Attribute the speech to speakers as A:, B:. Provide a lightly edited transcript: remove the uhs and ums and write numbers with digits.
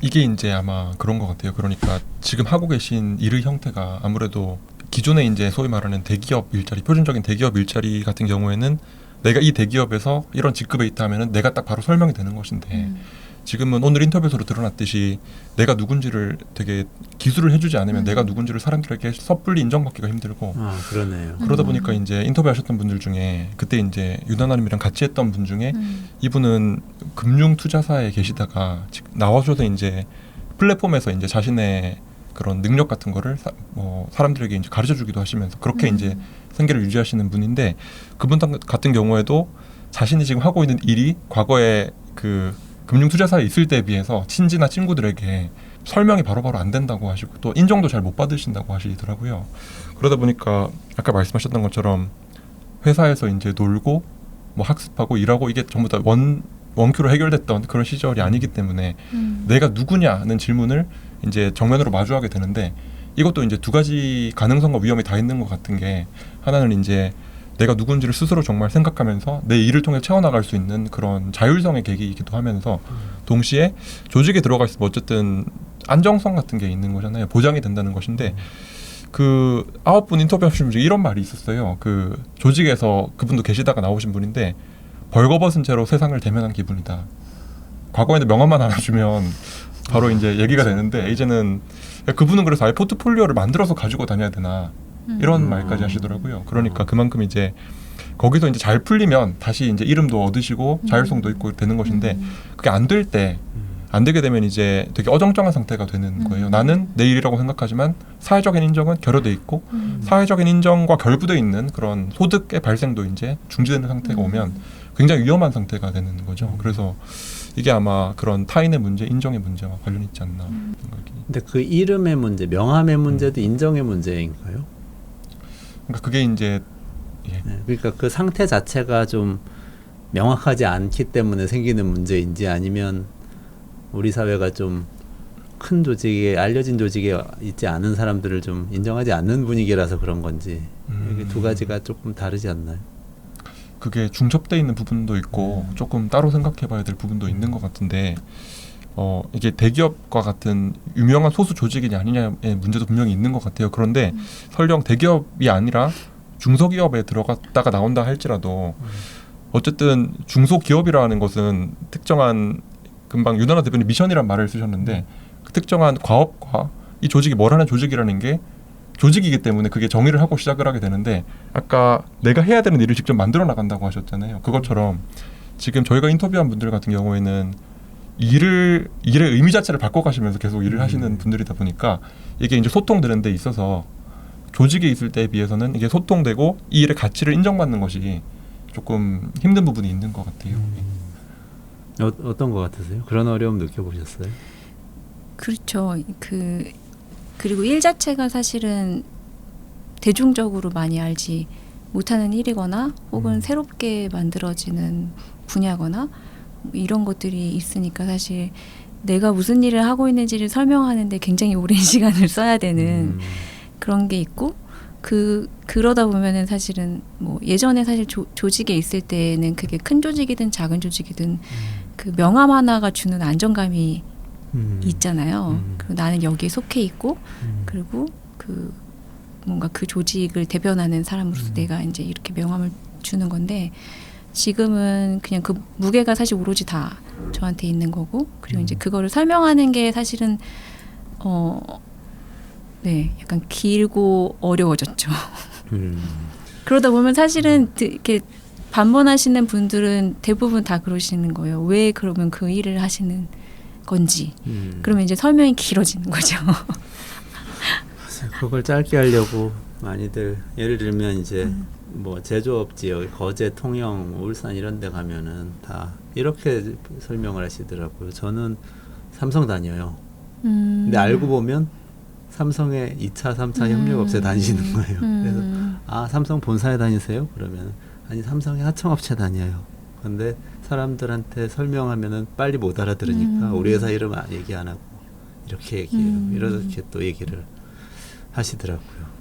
A: 이게 이제 아마 그런 것 같아요. 그러니까 지금 하고 계신 일의 형태가 아무래도 기존에 이제 소위 말하는 대기업 일자리, 표준적인 대기업 일자리 같은 경우에는 내가 이 대기업에서 이런 직급에 있다 하면은 내가 딱 바로 설명이 되는 것인데 지금은 오늘 인터뷰에서도 드러났듯이 내가 누군지를 되게 기술을 해주지 않으면 내가 누군지를 사람들에게 섣불리 인정받기가 힘들고
B: 그러네요.
A: 그러다 보니까 이제 인터뷰하셨던 분들 중에 그때 이제 유나나님이랑 같이 했던 분 중에 이분은 금융투자사에 계시다가 나와셔서 이제 플랫폼에서 이제 자신의 그런 능력 같은 거를 사람들에게 이제 가르쳐주기도 하시면서 그렇게 이제 생계를 유지하시는 분인데 그분 같은 경우에도 자신이 지금 하고 있는 일이 과거에 그 금융투자사에 있을 때에 비해서 친지나 친구들에게 설명이 바로바로 안 된다고 하시고 또 인정도 잘 못 받으신다고 하시더라고요. 그러다 보니까 아까 말씀하셨던 것처럼 회사에서 이제 놀고 뭐 학습하고 일하고 이게 전부 다 원큐로 해결됐던 그런 시절이 아니기 때문에 내가 누구냐는 질문을 이제 정면으로 마주하게 되는데 이것도 이제 두 가지 가능성과 위험이 다 있는 것 같은 게 하나는 이제 내가 누군지를 스스로 정말 생각하면서 내 일을 통해 채워나갈 수 있는 그런 자율성의 계기이기도 하면서 동시에 조직에 들어가 있으면 어쨌든 안정성 같은 게 있는 거잖아요. 보장이 된다는 것인데 그 9분 인터뷰하신 분 중에 이런 말이 있었어요. 그 조직에서 그분도 계시다가 나오신 분인데 벌거벗은 채로 세상을 대면한 기분이다. 과거에는 명함만 하나 주면 바로 이제 얘기가 되는데 이제는 그분은 그래서 아예 포트폴리오를 만들어서 가지고 다녀야 되나 이런 말까지 하시더라고요. 그러니까 그만큼 이제 거기서 이제 잘 풀리면 다시 이제 이름도 얻으시고 자율성도 있고 되는 것인데 그게 안 될 때 안 되게 되면 이제 되게 어정쩡한 상태가 되는 거예요. 나는 내 일이라고 생각하지만 사회적인 인정은 결여돼 있고 사회적인 인정과 결부돼 있는 그런 소득의 발생도 이제 중지되는 상태가 오면 굉장히 위험한 상태가 되는 거죠. 그래서 이게 아마 그런 타인의 문제, 인정의 문제와 관련이 있지 않나 생각이.
B: 근데 그 이름의 문제, 명함의 문제도 인정의 문제인가요?
A: 그러니까 그게 이제
B: 네, 그러니까 그 상태 자체가 좀 명확하지 않기 때문에 생기는 문제인지 아니면 우리 사회가 좀 큰 조직에 알려진 조직에 있지 않은 사람들을 좀 인정하지 않는 분위기라서 그런 건지 이게 두 가지가 조금 다르지 않나요?
A: 그게 중첩돼 있는 부분도 있고 조금 따로 생각해봐야 될 부분도 있는 것 같은데 이게 대기업과 같은 유명한 소수 조직이냐 아니냐의 문제도 분명히 있는 것 같아요. 그런데 설령 대기업이 아니라 중소기업에 들어갔다가 나온다 할지라도 어쨌든 중소기업이라는 것은 특정한 금방 유나나 대표님 미션이란 말을 쓰셨는데 그 특정한 과업과 이 조직이 뭘 하는 조직이라는 게 조직이기 때문에 그게 정의를 하고 시작을 하게 되는데 아까 내가 해야 되는 일을 직접 만들어 나간다고 하셨잖아요. 그것처럼 지금 저희가 인터뷰한 분들 같은 경우에는 일의 의미 자체를 바꿔가시면서 계속 일을 하시는 분들이다 보니까 이게 이제 소통되는 데 있어서 조직에 있을 때에 비해서는 이게 소통되고 이 일의 가치를 인정받는 것이 조금 힘든 부분이 있는 것 같아요.
B: 어떤 것 같으세요? 그런 어려움 느껴보셨어요?
C: 그렇죠. 그리고 일 자체가 사실은 대중적으로 많이 알지 못하는 일이거나 혹은 새롭게 만들어지는 분야거나 이런 것들이 있으니까 사실 내가 무슨 일을 하고 있는지를 설명하는데 굉장히 오랜 시간을 써야 되는 그런 게 있고 그러다 보면은 사실은 뭐 예전에 사실 조직에 있을 때는 그게 큰 조직이든 작은 조직이든 그 명함 하나가 주는 안정감이 있잖아요. 그리고 나는 여기에 속해 있고 그리고 그 뭔가 그 조직을 대변하는 사람으로서 내가 이제 이렇게 명함을 주는 건데 지금은 그냥 그 무게가 사실 오로지 다 저한테 있는 거고 그리고 이제 그거를 설명하는 게 사실은 네, 약간 길고 어려워졌죠. 그러다 보면 사실은 이렇게 반문하시는 분들은 대부분 다 그러시는 거예요. 왜 그러면 그 일을 하시는 건지. 그러면 이제 설명이 길어지는 거죠.
B: 그걸 짧게 하려고 많이들 예를 들면 이제 뭐 제조업 지역, 거제, 통영, 울산 이런 데 가면은 다 이렇게 설명을 하시더라고요. 저는 삼성 다녀요. 근데 알고 보면 삼성의 2차, 3차 협력업체 다니시는 거예요. 그래서 삼성 본사에 다니세요? 그러면 아니 삼성의 하청업체 다녀요. 근데 사람들한테 설명하면은 빨리 못 알아들으니까 우리 회사 이름 얘기 안 하고 이렇게 얘기해요. 이렇게 또 얘기를 하시더라고요.